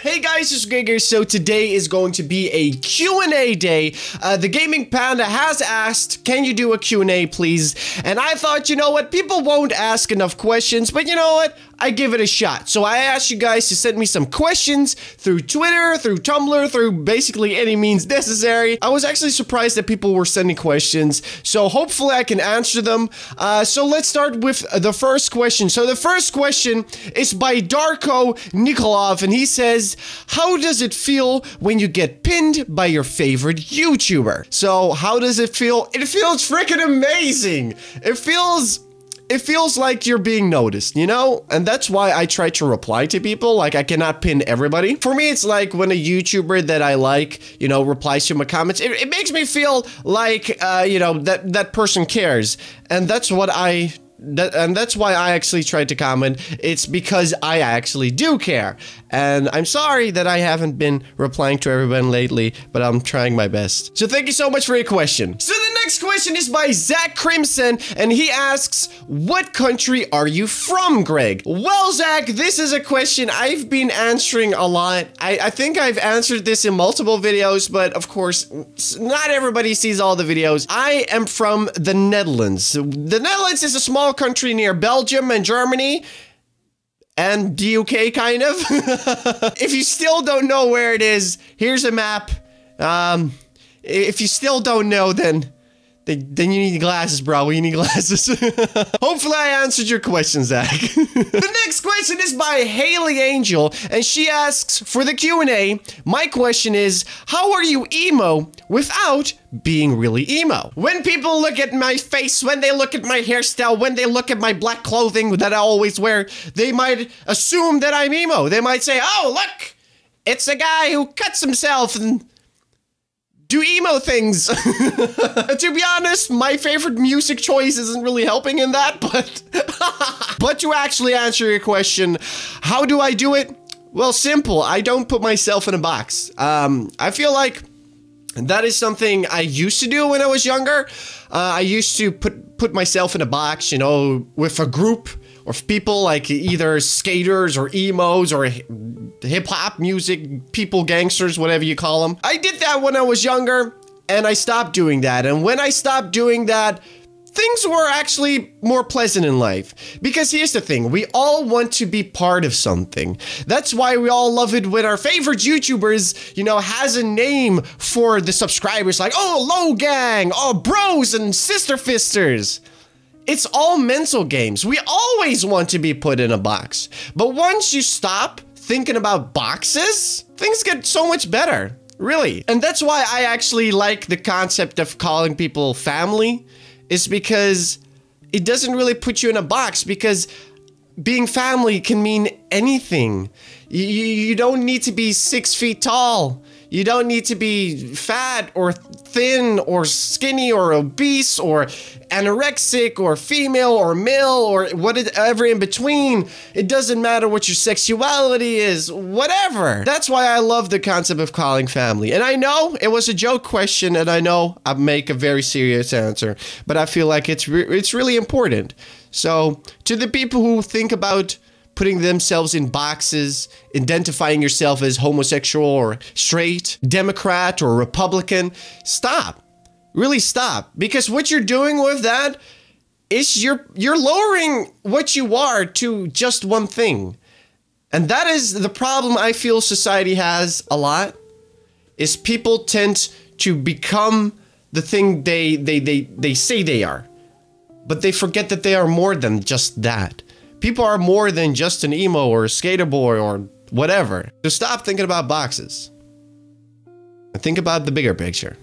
Hey guys, it's Greg here. So today is going to be a Q&A day. The Gaming Panda has asked, can you do a Q&A please? And I thought, you know what, people won't ask enough questions, but you know what? I give it a shot. So I asked you guys to send me some questions through Twitter, through Tumblr, through basically any means necessary. I was actually surprised that people were sending questions, so hopefully I can answer them. So let's start with the first question. So the first question is by Darko Nikolov, and he says, how does it feel when you get pinned by your favorite YouTuber? So how does it feel? It feels freaking amazing. It feels like you're being noticed, you know? And that's why I try to reply to people. Like, I cannot pin everybody. For me, it's like when a YouTuber that I like, you know, replies to my comments. It makes me feel like, you know, that person cares. And that's what that's why I actually tried to comment. It's because I actually do care. And I'm sorry that I haven't been replying to everyone lately, but I'm trying my best. So thank you so much for your question. So the next question is by Zach Crimson, and he asks, what country are you from, Greg? Well, Zach, this is a question I've been answering a lot. I think I've answered this in multiple videos, but of course, not everybody sees all the videos. I am from the Netherlands. The Netherlands is a small country near Belgium and Germany. And the UK, kind of. If you still don't know where it is, here's a map. If you still don't know, then you need glasses, bro. You need glasses. Hopefully I answered your question, Zach. The next question is by Haley Angel, and she asks, for the Q&A, my question is, how are you emo without being really emo? When people look at my face, when they look at my hairstyle, when they look at my black clothing that I always wear, they might assume that I'm emo. They might say, oh, look, it's a guy who cuts himself and do emo things. To be honest, my favorite music choice isn't really helping in that, but to actually answer your question, how do I do it? Well, simple. I don't put myself in a box. I feel like that is something I used to do when I was younger. I used to put myself in a box, you know, with a group of people, like either skaters or emos or hip-hop music people, gangsters, whatever you call them. I did that when I was younger, and I stopped doing that. And when I stopped doing that, things were actually more pleasant in life. Because here's the thing, we all want to be part of something. That's why we all love it when our favorite YouTubers, you know, has a name for the subscribers, like, oh, Low Gang, oh, Bros and Sister Fisters. It's all mental games. We always want to be put in a box. But once you stop thinking about boxes, things get so much better, really. And that's why I actually like the concept of calling people family, is because it doesn't really put you in a box, because being family can mean anything. You don't need to be 6 feet tall. You don't need to be fat or thin or skinny or obese or anorexic or female or male or whatever in between. It doesn't matter what your sexuality is, whatever. That's why I love the concept of calling family. And I know it was a joke question, and I know I make a very serious answer, but I feel like it's really important. So to the people who think about putting themselves in boxes, identifying yourself as homosexual or straight, Democrat or Republican, stop. Really stop. Because what you're doing with that is you're lowering what you are to just one thing. And that is the problem I feel society has a lot, is people tend to become the thing they say they are. But they forget that they are more than just that. People are more than just an emo or a skater boy or whatever. So stop thinking about boxes and think about the bigger picture.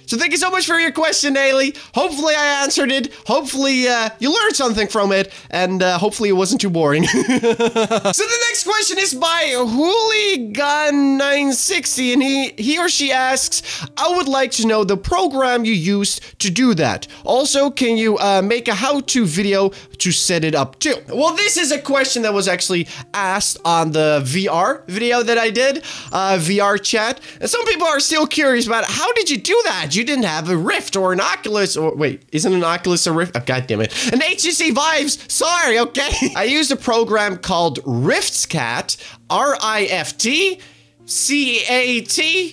So thank you so much for your question, Haley. Hopefully I answered it. Hopefully you learned something from it, and hopefully it wasn't too boring. So the next question is by Hooligan960, and he or she asks, I would like to know the program you used to do that. Also, can you make a how-to video to set it up too? Well, this is a question that was actually asked on the VR video that I did, VR chat. And some people are still curious about, how did you do that? you didn't have a Rift or an Oculus, or wait, isn't an Oculus a Rift? Oh, God damn it. An HTC Vives, sorry, okay. I used a program called RiftCat, R-I-F-T-C-A-T,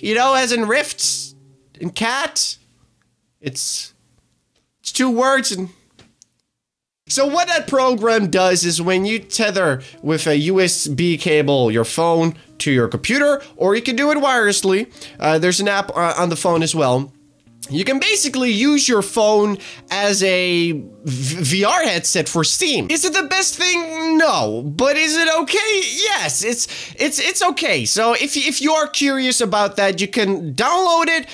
you know, as in Rifts and cat. It's 2 words. And so what that program does is when you tether with a USB cable your phone to your computer, or you can do it wirelessly, there's an app on the phone as well. You can basically use your phone as a VR headset for Steam. Is it the best thing? No. But is it okay? Yes, it's okay. So if you are curious about that, you can download it.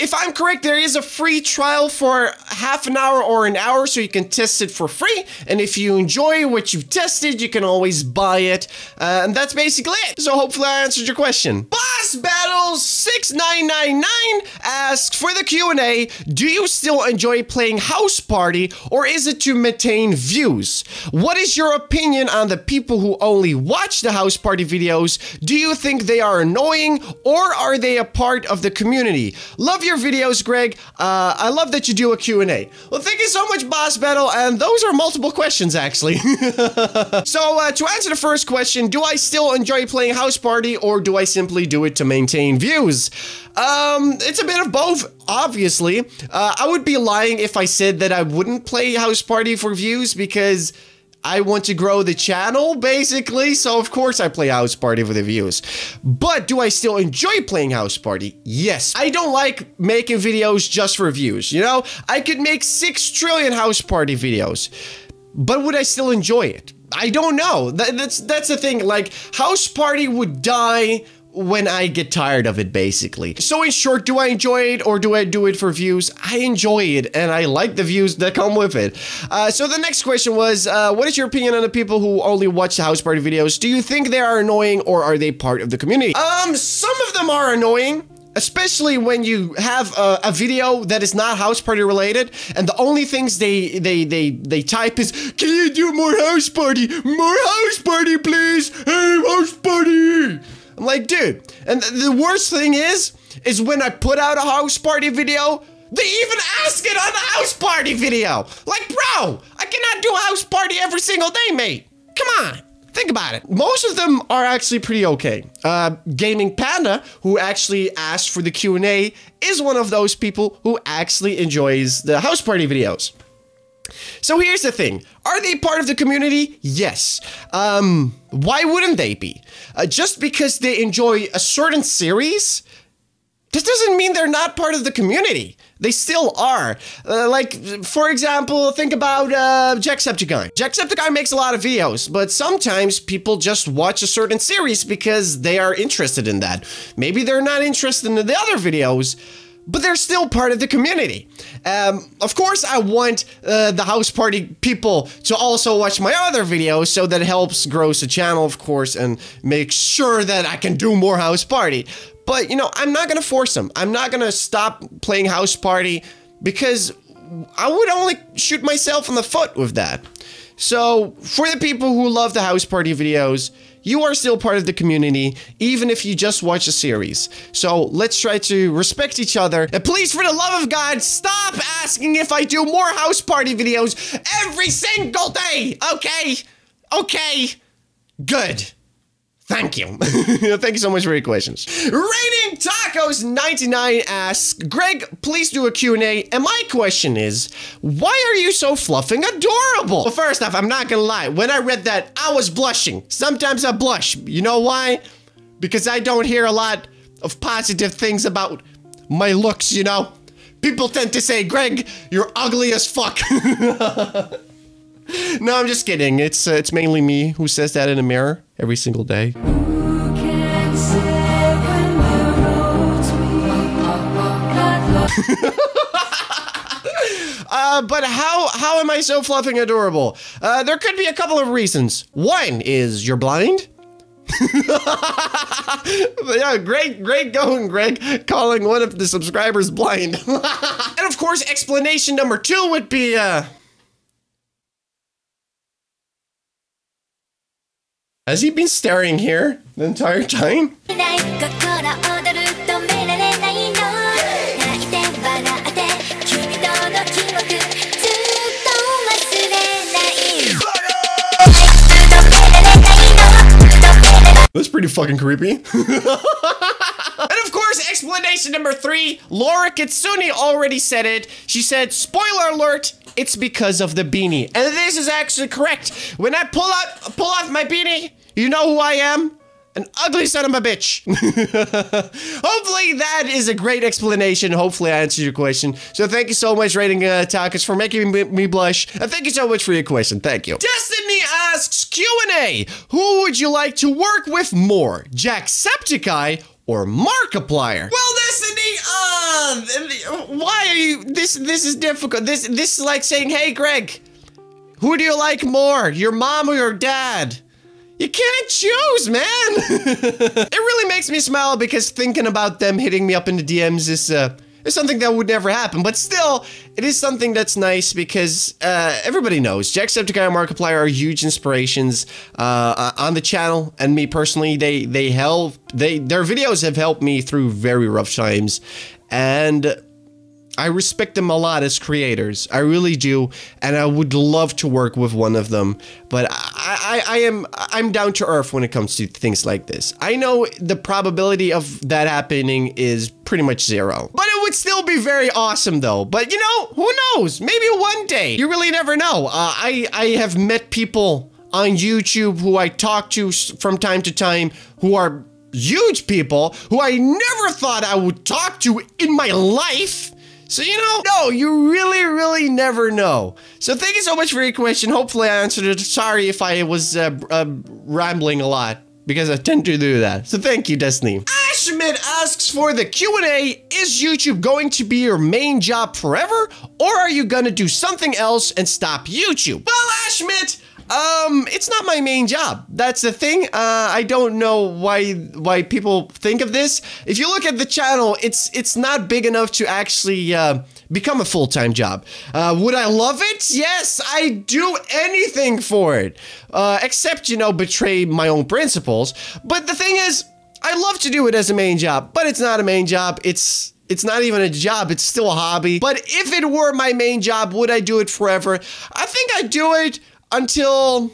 If I'm correct, there is a free trial for half an hour or an hour, so you can test it for free. And if you enjoy what you've tested, you can always buy it. And that's basically it. So hopefully I answered your question. Boss Battle 6999 asks, for the Q&A, do you still enjoy playing House Party, or is it to maintain views? What is your opinion on the people who only watch the House Party videos? Do you think they are annoying, or are they a part of the community? Love your videos, Greg. I love that you do a Q&A. Well, thank you so much, Boss Battle, and those are multiple questions, actually. So, to answer the first question, do I still enjoy playing House Party, or do I simply do it to maintain views? It's a bit of both, obviously. I would be lying if I said that I wouldn't play House Party for views, because I want to grow the channel, basically. So, of course, I play House Party for the views. But do I still enjoy playing House Party? Yes. I don't like making videos just for views, you know? I could make 6 trillion House Party videos. But would I still enjoy it? I don't know. That's the thing. Like, House Party would die when I get tired of it, basically. So in short, do I enjoy it, or do I do it for views? I enjoy it, and I like the views that come with it. So the next question was, what is your opinion on the people who only watch the House Party videos? Do you think they are annoying, or are they part of the community? Some of them are annoying. Especially when you have a video that is not House Party related, and the only things they type is, can you do more House Party? More House Party, please! Hey, House Party! I'm like, dude, and the worst thing is when I put out a House Party video, they even ask it on the House Party video! Like, bro, I cannot do a House Party every single day, mate! Come on! Think about it. Most of them are actually pretty okay. Gaming Panda, who actually asked for the Q&A, is one of those people who actually enjoys the House Party videos. So here's the thing. Are they part of the community? Yes. Why wouldn't they be? Just because they enjoy a certain series, this doesn't mean they're not part of the community. They still are. Like, for example, think about Jacksepticeye. Jacksepticeye makes a lot of videos, but sometimes people just watch a certain series because they are interested in that. Maybe they're not interested in the other videos, but they're still part of the community. Of course, I want the House Party people to also watch my other videos, so that helps grow the channel, of course, and make sure that I can do more House Party. But, you know, I'm not gonna force them. I'm not gonna stop playing House Party, because I would only shoot myself in the foot with that. So, for the people who love the House Party videos, you are still part of the community, even if you just watch a series. So, let's try to respect each other. And please, for the love of God, stop asking if I do more House Party videos every single day! Okay? Okay? Good. Thank you. Thank you so much for your questions. Raining Tacos 99 asks, Greg, please do a Q&A. And my question is, why are you so fluffing adorable? Well, first off, I'm not gonna lie. When I read that, I was blushing. Sometimes I blush. You know why? Because I don't hear a lot of positive things about my looks, you know? People tend to say, Greg, you're ugly as fuck. No, I'm just kidding. It's mainly me who says that in a mirror every single day. But how am I so fluffing adorable? There could be a couple of reasons. One is you're blind. Yeah, great going, Greg, calling one of the subscribers blind. And of course, explanation number 2 would be, has he been staring here the entire time? That's pretty fucking creepy. And of course, explanation number 3, Laura Kitsune already said it. She said, spoiler alert, it's because of the beanie. And this is actually correct. When I pull off my beanie, you know who I am? An ugly son of a bitch. Hopefully that is a great explanation. Hopefully I answered your question. So thank you so much, Rating Takas, for making me blush. And thank you so much for your question. Thank you. Destiny asks Q&A. Who would you like to work with more? Jacksepticeye or Markiplier? Well, Destiny, why are you, this is difficult. This is like saying, hey, Greg, who do you like more? Your mom or your dad? You can't choose, man. It really makes me smile because thinking about them hitting me up in the DMs is something that would never happen. But still, it is something that's nice because everybody knows Jacksepticeye and Markiplier are huge inspirations on the channel, and me personally, their videos have helped me through very rough times, and I respect them a lot as creators. I really do, and I would love to work with one of them. But I'm down to earth when it comes to things like this. I know the probability of that happening is pretty much 0. But it would still be very awesome though. But you know, who knows? Maybe one day. You really never know. I have met people on YouTube who I talk to from time to time who are huge people who I never thought I would talk to in my life. So, you know, no, you really, really never know. So thank you so much for your question. Hopefully I answered it. Sorry if I was rambling a lot, because I tend to do that. So thank you, Destiny. Ashmit asks for the Q&A, is YouTube going to be your main job forever? Or are you gonna do something else and stop YouTube? Well, Ashmit, it's not my main job. That's the thing. I don't know why people think of this. If you look at the channel, it's not big enough to actually become a full-time job. Would I love it? Yes, I do anything for it. Except, you know, betray my own principles. But the thing is, I love to do it as a main job, but it's not a main job. It's not even a job, it's still a hobby. But if it were my main job, would I do it forever? I think I'd do it until,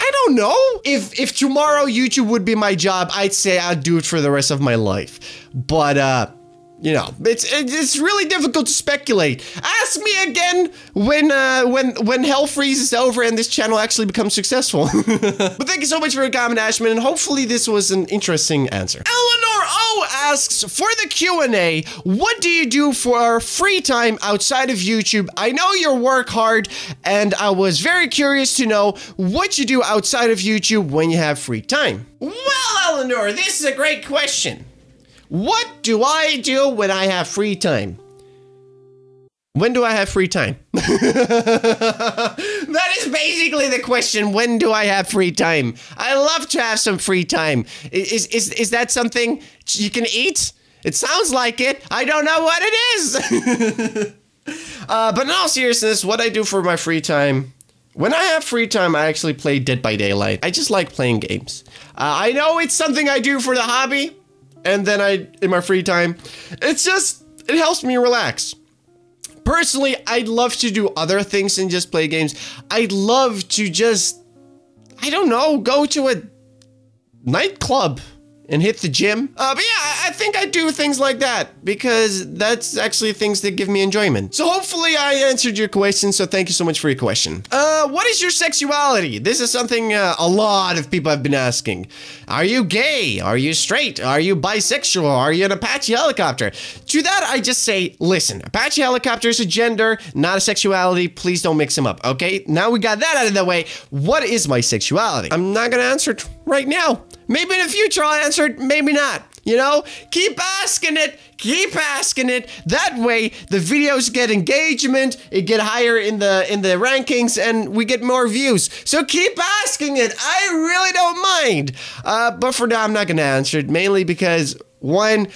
I don't know. If tomorrow YouTube would be my job, I'd say I'd do it for the rest of my life. But, you know, it's really difficult to speculate. Ask me again when hell freezes over and this channel actually becomes successful. But thank you so much for your comment, Ashman, and hopefully this was an interesting answer. Eleanor O asks, for the Q&A, what do you do for free time outside of YouTube? I know you work hard, and I was very curious to know what you do outside of YouTube when you have free time. Well, Eleanor, this is a great question. What do I do when I have free time? When do I have free time? That is basically the question. When do I have free time? I love to have some free time. Is that something you can eat? It sounds like it. I don't know what it is. But in all seriousness, what I do for my free time, when I have free time, I actually play Dead by Daylight. I just like playing games. I know it's something I do for the hobby, and then in my free time, it helps me relax. Personally, I'd love to do other things than just play games. I'd love to just, I don't know, go to a nightclub and hit the gym. But yeah, I think I do things like that because that's actually things that give me enjoyment. So hopefully I answered your question, so thank you so much for your question. What is your sexuality? This is something a lot of people have been asking. Are you gay? Are you straight? Are you bisexual? Are you an Apache helicopter? To that, I just say, listen, Apache helicopter is a gender, not a sexuality. Please don't mix them up, okay? Now we got that out of the way. What is my sexuality? I'm not gonna answer it right now. Maybe in the future I'll answer it, maybe not. You know, keep asking it, keep asking it. That way the videos get engagement, it get higher in the rankings, and we get more views. So keep asking it. I really don't mind. But for now I'm not gonna answer it, mainly because one,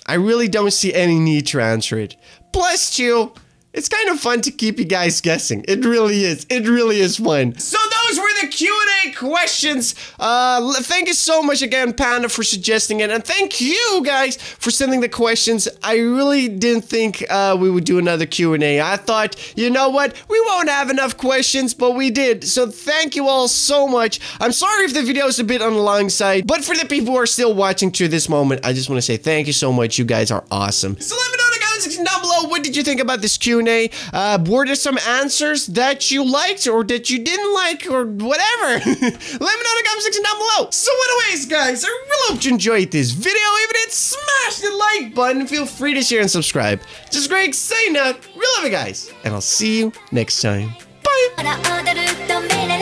I really don't see any need to answer it. Plus two, it's kind of fun to keep you guys guessing. It really is. It really is fun. So those those were the Q&A questions. Thank you so much again, Panda, for suggesting it. And thank you guys for sending the questions. I really didn't think we would do another Q&A. I thought, you know what? We won't have enough questions, but we did. So thank you all so much. I'm sorry if the video is a bit on the long side, but for the people who are still watching to this moment, I just want to say thank you so much. You guys are awesome. So let me know in the comment section down below, what did you think about this Q&A? Were there some answers that you liked or that you didn't like or whatever? Let me know in the comment section down below. So anyways, guys, I really hope you enjoyed this video. If you did, smash the like button. Feel free to share and subscribe. Just Greg saying that. We love you guys, and I'll see you next time. Bye.